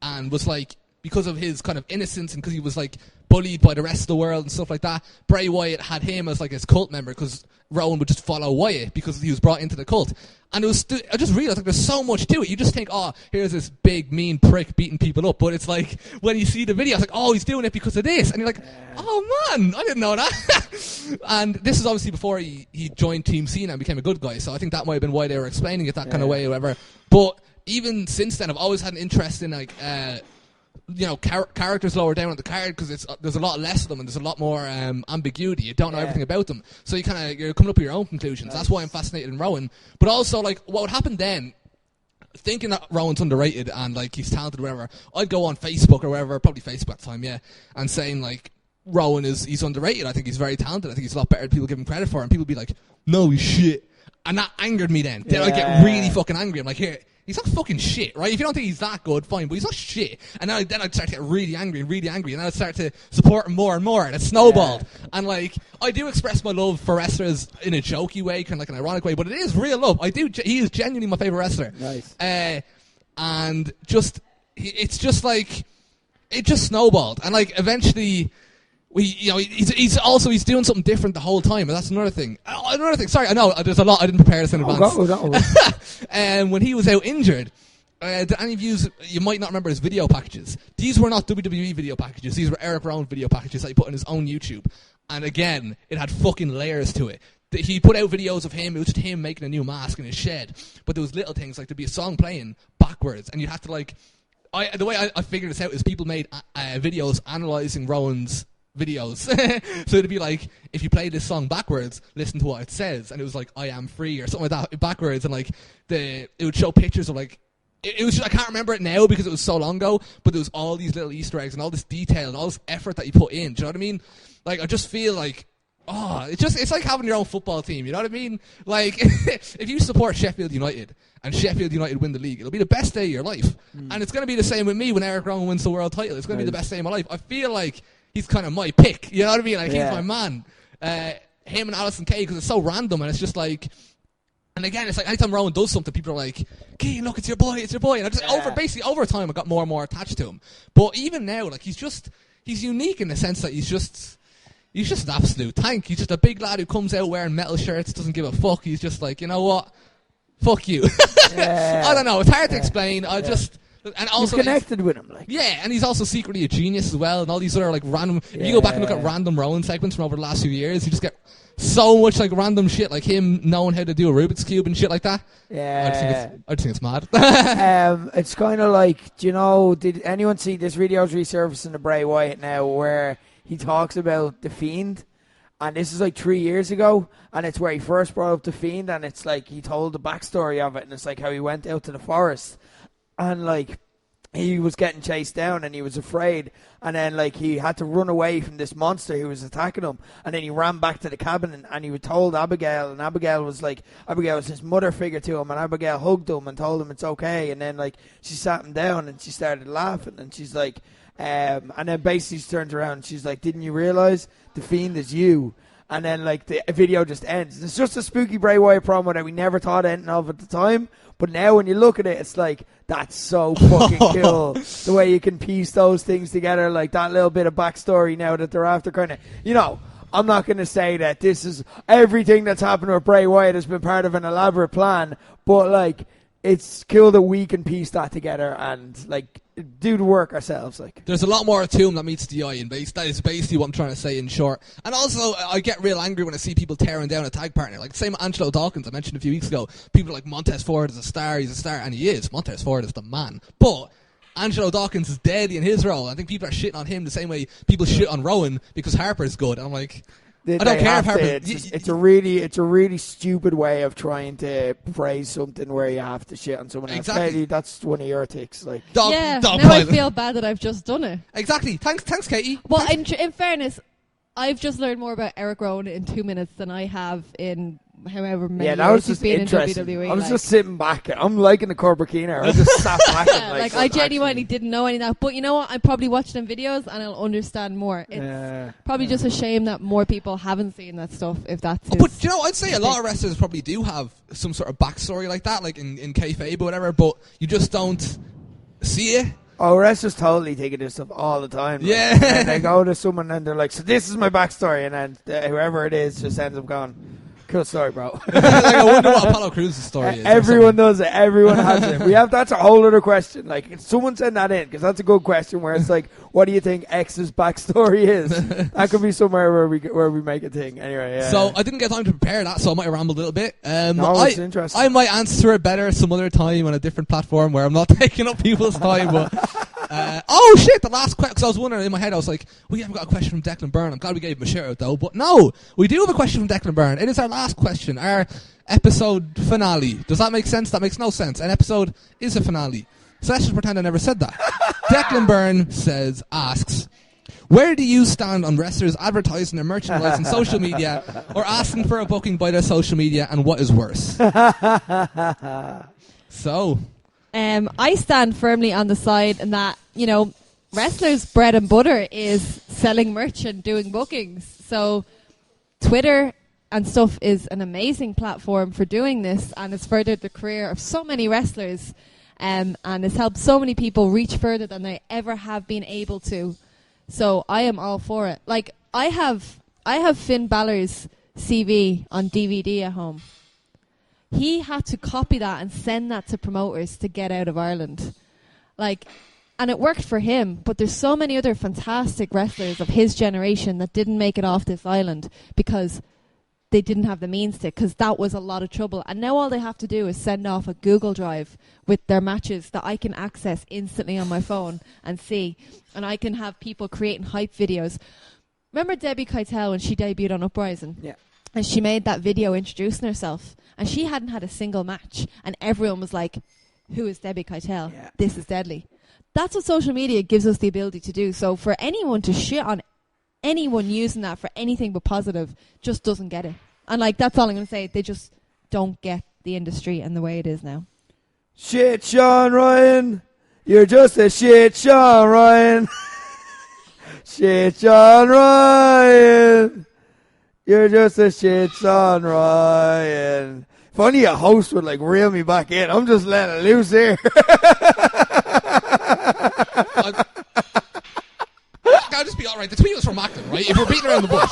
and was like, because of his kind of innocence and because he was like bullied by the rest of the world and stuff like that, Bray Wyatt had him as like his cult member because Rowan would just follow Wyatt because he was brought into the cult. And I just realized like there's so much to it. You just think, oh, here's this big mean prick beating people up, but it's like when you see the video, it's like, oh, he's doing it because of this, and you're like, oh man, I didn't know that. And this is obviously before he joined Team Cena and became a good guy, so I think that might have been why they were explaining it that kind of way or whatever. But even since then, I've always had an interest in like characters lower down on the card because there's a lot less of them and there's a lot more ambiguity. You don't know everything about them, so you're coming up with your own conclusions. That's why I'm fascinated in Rowan. But also, like, what would happen then? Thinking that Rowan's underrated and like he's talented, or whatever, I'd go on Facebook or whatever, probably Facebook at the time, and saying like Rowan he's underrated. I think he's very talented. I think he's a lot better than people give him credit for. And people be like, no, he's shit. And that angered me then. Then I get really fucking angry. I'm like, here, he's not fucking shit, right? If you don't think he's that good, fine, but he's not shit. And then I'd start to get really angry, and then I'd start to support him more and more, and it snowballed. And like, I do express my love for wrestlers in a jokey way, kind of like an ironic way, but it is real love. He is genuinely my favourite wrestler. Nice. And it's just like, it just snowballed. And like, eventually, he's doing something different the whole time, and that's another thing. Sorry, I know there's a lot. I didn't prepare this in advance. When he was out injured, did any of you might not remember his video packages. These were not WWE video packages. These were Eric Rowan video packages that he put on his own YouTube. And again, it had fucking layers to it. He put out videos of him. It was just him making a new mask in his shed. But there was little things like there'd be a song playing backwards, and you'd have to like. The way I figured this out is people made videos analyzing Rowan's videos. So it'd be like, if you play this song backwards, listen to what it says, and it was like, I am free or something like that backwards, and like it would show pictures of like it was just, I can't remember it now because it was so long ago, but there was all these little Easter eggs and all this detail and all this effort that you put in. Do you know what I mean? Like, I just feel like, it's like having your own football team, you know what I mean? Like, if you support Sheffield United and Sheffield United win the league, it'll be the best day of your life. And it's going to be the same with me when Eric Rowan wins the world title. It's going to be the best day of my life. I feel like he's kind of my pick, you know what I mean? Like, he's my man. Him and Alison Kay, because it's so random, and it's just like, and again, it's like anytime Rowan does something, people are like, Cian, look, it's your boy. And I just, basically over time, I got more and more attached to him. But even now, like, he's unique in the sense that he's just an absolute tank. He's just a big lad who comes out wearing metal shirts, doesn't give a fuck. He's just like, you know what? Fuck you. I don't know. It's hard to explain. And also, he's connected with him, like. Yeah, and he's also secretly a genius as well, and all these other, like, random... If you go back and look at random Rowan segments from over the last few years, you just get so much, like, random shit, like him knowing how to do a Rubik's Cube and shit like that. Yeah. I just think it's mad. It's kind of like, do you know, did anyone see this video's resurfacing to Bray Wyatt now where he talks about The Fiend? And this is like 3 years ago, and it's where he first brought up The Fiend, and it's like he told the backstory of it, and it's like how he went out to the forest. And, like, he was getting chased down and he was afraid. And then, like, he had to run away from this monster who was attacking him. And then he ran back to the cabin and he told Abigail. And Abigail was his mother figure to him. And Abigail hugged him and told him it's okay. And then, like, she sat him down and she started laughing. And she's like, and then basically she turns around and she's like, didn't you realize the Fiend is you? And then, like, the video just ends. It's just a spooky Bray Wyatt promo that we never thought anything of at the time. But now when you look at it, it's like, that's so fucking cool. The way you can piece those things together, like that little bit of backstory now that they're after kind of, you know, I'm not going to say that this is everything that's happened with Bray Wyatt has been part of an elaborate plan, but, like, it's cool that we can piece that together and, like, do the work ourselves. Like, there's a lot more to him that meets the eye, and that is basically what I'm trying to say in short. And also, I get real angry when I see people tearing down a tag partner. Like, same with Angelo Dawkins, I mentioned a few weeks ago. People are like, Montez Ford is a star, he's a star, and he is. Montez Ford is the man. But Angelo Dawkins is deadly in his role. I think people are shitting on him the same way people shit on Rowan because Harper's good. And I'm like, I don't care if Harper. It's a really stupid way of trying to praise something where you have to shit on someone else. Exactly. That's one of your ticks. Like, now I feel bad that I've just done it. Exactly. Thanks, Katey. Well, in fairness, I've just learned more about Eric Rowan in 2 minutes than I have in however many years he's been in WWE. I was just sitting back. I'm liking the Cobra Keener. I just sat back and like I genuinely didn't know any of that. But you know what? I probably watched them videos and I'll understand more. It's probably just a shame that more people haven't seen that stuff. If that's but you know, I'd say a lot of wrestlers probably do have some sort of backstory like that, like in kayfabe or whatever. But you just don't see it. Oh, wrestlers totally taking this stuff all the time. Like, yeah. And they go to someone and they're like, so this is my backstory. And then whoever it is just ends up going, cool story, bro. Like, I wonder what Apollo Crews' story is. Everyone does it. Everyone has it. That's a whole other question. Like, someone send that in, because that's a good question where it's like, what do you think X's backstory is? That could be somewhere where we make a thing. Anyway, yeah. So I didn't get time to prepare that, so I might have rambled a little bit. It's interesting. I might answer it better some other time on a different platform where I'm not taking up people's time, but... oh shit, the last question, because I was wondering in my head, I was like, we haven't got a question from Declan Byrne. I'm glad we gave him a shout out though, but no, we do have a question from Declan Byrne. It is our last question, our episode finale. Does that make sense? That makes no sense. An episode is a finale. So let's just pretend I never said that. Declan Byrne asks, where do you stand on wrestlers advertising their merchandise on social media or asking for a booking by their social media, and what is worse? So... I stand firmly on the side in that, you know, wrestlers' bread and butter is selling merch and doing bookings. So Twitter and stuff is an amazing platform for doing this, and it's furthered the career of so many wrestlers, and it's helped so many people reach further than they ever have been able to. So I am all for it. Like, I have Finn Balor's CV on DVD at home. He had to copy that and send that to promoters to get out of Ireland. Like, and it worked for him, but there's so many other fantastic wrestlers of his generation that didn't make it off this island because they didn't have the means to, because that was a lot of trouble. And now all they have to do is send off a Google Drive with their matches that I can access instantly on my phone and see. And I can have people creating hype videos. Remember Debbie Keitel when she debuted on Uprising? Yeah. And she made that video introducing herself. And she hadn't had a single match. And everyone was like, who is Debbie Keitel? Yeah. This is deadly. That's what social media gives us the ability to do. So for anyone to shit on anyone using that for anything but positive just doesn't get it. And like, that's all I'm going to say. They just don't get the industry and the way it is now. Shit, Sean Ryan. You're just a shit, Sean Ryan. Shit, Sean Ryan. You're just a shit, Sean Ryan. If only a host would like reel me back in. I'm just letting it loose here. I'll just be alright. The tweet was from Macklin, right? If we're beating around the bush.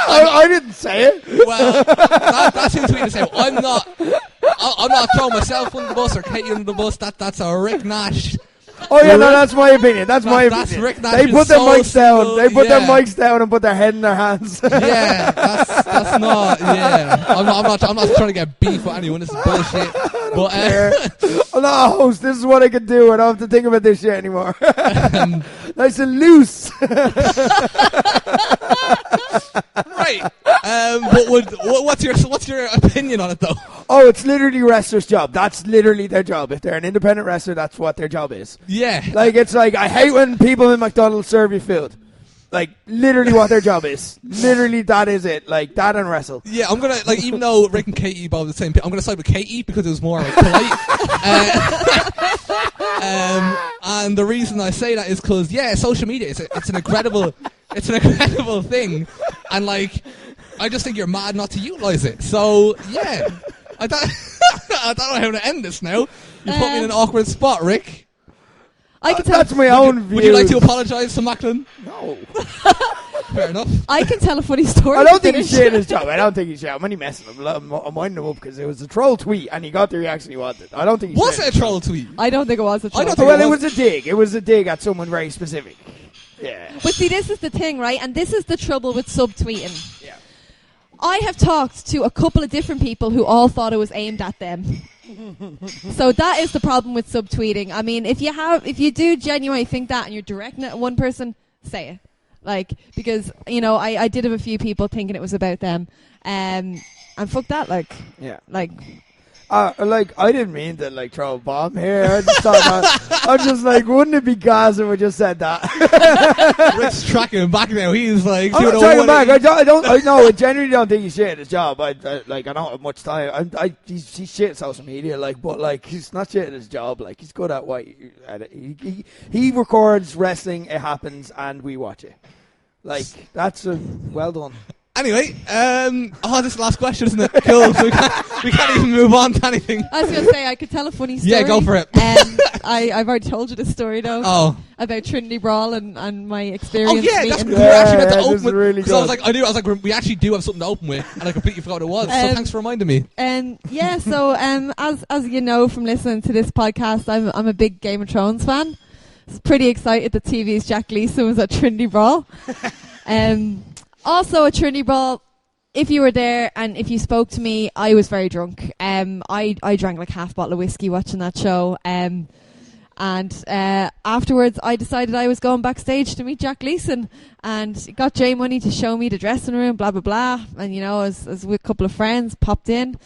I didn't say it. Well, that's who tweeted saying I'm not throwing myself under the bus or Katey under the bus. That's a Rick Nash. Oh yeah, no, that's my opinion. That's my that's opinion. Rick Nash They put their mics down. cool, They put their yeah. mics down and put their head in their hands. Yeah, that's not. Yeah, I'm not trying to get beef with anyone. This is bullshit. But I'm not a host. This is what I can do. I don't have to think about this shit anymore. Nice and loose. right. But what's your opinion on it though? Oh, it's literally wrestler's job. That's literally their job. If they're an independent wrestler, that's what their job is. Yeah. Like, it's like, I hate when people in McDonald's serve you food. Like, literally what their job is. Literally, that is it. Like, that and wrestle. Yeah, I'm gonna like, even though Rick and Katey both the same. I'm gonna side with Katey because it was more like, polite. And the reason I say that is because social media it's an incredible thing, and like I just think you're mad not to utilize it. So yeah, I don't know how to end this now. You put me in an awkward spot, Rick. I can tell. That's my own view. Would you like to apologise to Macklin? No. Fair enough. I can tell a funny story. I don't think he's finish. shit his job. I don't think he's shit. I'm only messing him. I'm winding him up because it was a troll tweet and he got the reaction he wanted. I don't think he's Was shit it a troll tweet? I don't think it was a troll. I don't think Well, it was a dig. It was a dig at someone very specific. Yeah. But see, this is the thing, right? And this is the trouble with subtweeting. Yeah. I have talked to a couple of different people who all thought it was aimed at them. So that is the problem with subtweeting. I mean, if you do genuinely think that and you're directing it at one person, say it. Like, because, I did have a few people thinking it was about them. And fuck that, like. Yeah. Like. Like, I didn't mean to, like, throw a bomb here. I just thought I'm just like, wouldn't it be gas if we just said that? Rick's tracking him back now. He's like, I'm not tracking back. I genuinely don't think he's shit at his job. I don't have much time. He's shit at social media, like, but, like, he's not shit at his job. Like, he's good at what he records wrestling, it happens, and we watch it. Like, that's well done. Anyway, this is the last question, isn't it? Cool. So we can't even move on to anything. I was going to say, I could tell a funny story. Yeah, go for it. I've already told you the story, though. Oh. About Trinity Brawl and my experience. Oh, yeah, that's meeting. we actually meant to this open is with. really Because good. I was like, we actually do have something to open with, and I completely forgot what it was. So thanks for reminding me. Yeah, so as you know from listening to this podcast, I'm a big Game of Thrones fan. I was pretty excited that TV's Jack Gleeson was at Trinity Brawl. Also at Trinity Brawl, if you were there and if you spoke to me, I was very drunk. I drank like half a bottle of whiskey watching that show. And afterwards, I decided I was going backstage to meet Jack Gleeson, and got J Money to show me the dressing room, blah blah blah. And as with a couple of friends, popped in,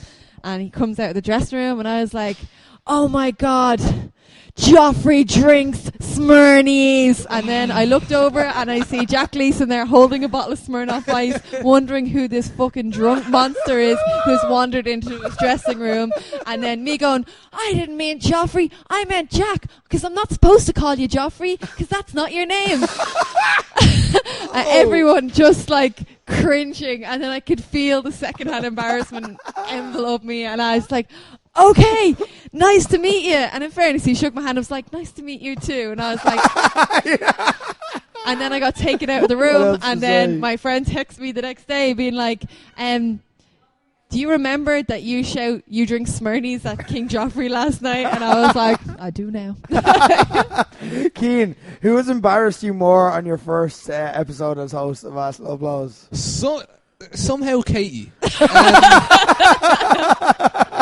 and he comes out of the dressing room, and I was like, "Oh my God, Joffrey drinks Smirnies." And then I looked over and I see Jack Gleeson there holding a bottle of Smirnoff Ice, wondering who this fucking drunk monster is who's wandered into his dressing room. And then me going, "I didn't mean Joffrey, I meant Jack, because I'm not supposed to call you Joffrey, because that's not your name." Everyone just like cringing, and then I could feel the secondhand embarrassment envelope me, and I was like, "Okay, nice to meet you." And in fairness, he shook my hand and was like, "Nice to meet you too." And I was like, Yeah. And then I got taken out of the What room, else and to then say? my friend texted me the next day being like, "Do you remember that you drink Smirnies at King Joffrey last night?" And I was like, "I do now." Cian, who has embarrassed you more on your first episode as host of Ask Love Blows? Somehow Katey.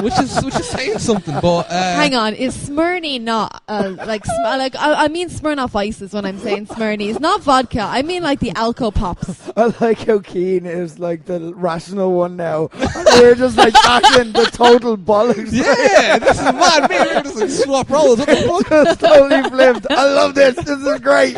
which is saying something. But hang on, is Smirnie not I mean Smirnoff Ices when I'm saying Smirnies, not vodka. I mean like the Alco Pops. I like how Cian is like the rational one now. And we're just like acting the total bollocks. yeah, this is mad. Me and you just like swap roles. What the fuck? Just totally flipped. I love this. This is great.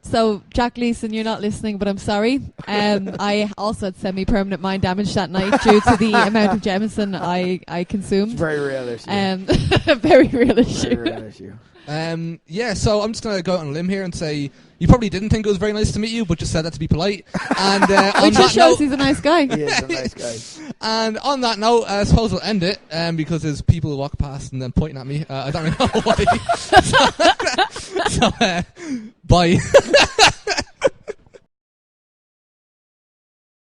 So, Jack Leeson, you're not listening, but I'm sorry. I also had semi-permanent mind damage that night due to the amount of Jameson I consumed. It's a very real issue. Very real issue. Very real issue. Yeah, so I'm just going to go out on a limb here and say you probably didn't think it was very nice to meet you, but just said that to be polite. And which just shows he's a nice guy. He is a nice guy. And on that note, I suppose we'll end it because there's people who walk past and then pointing at me. I don't really know why. So, bye.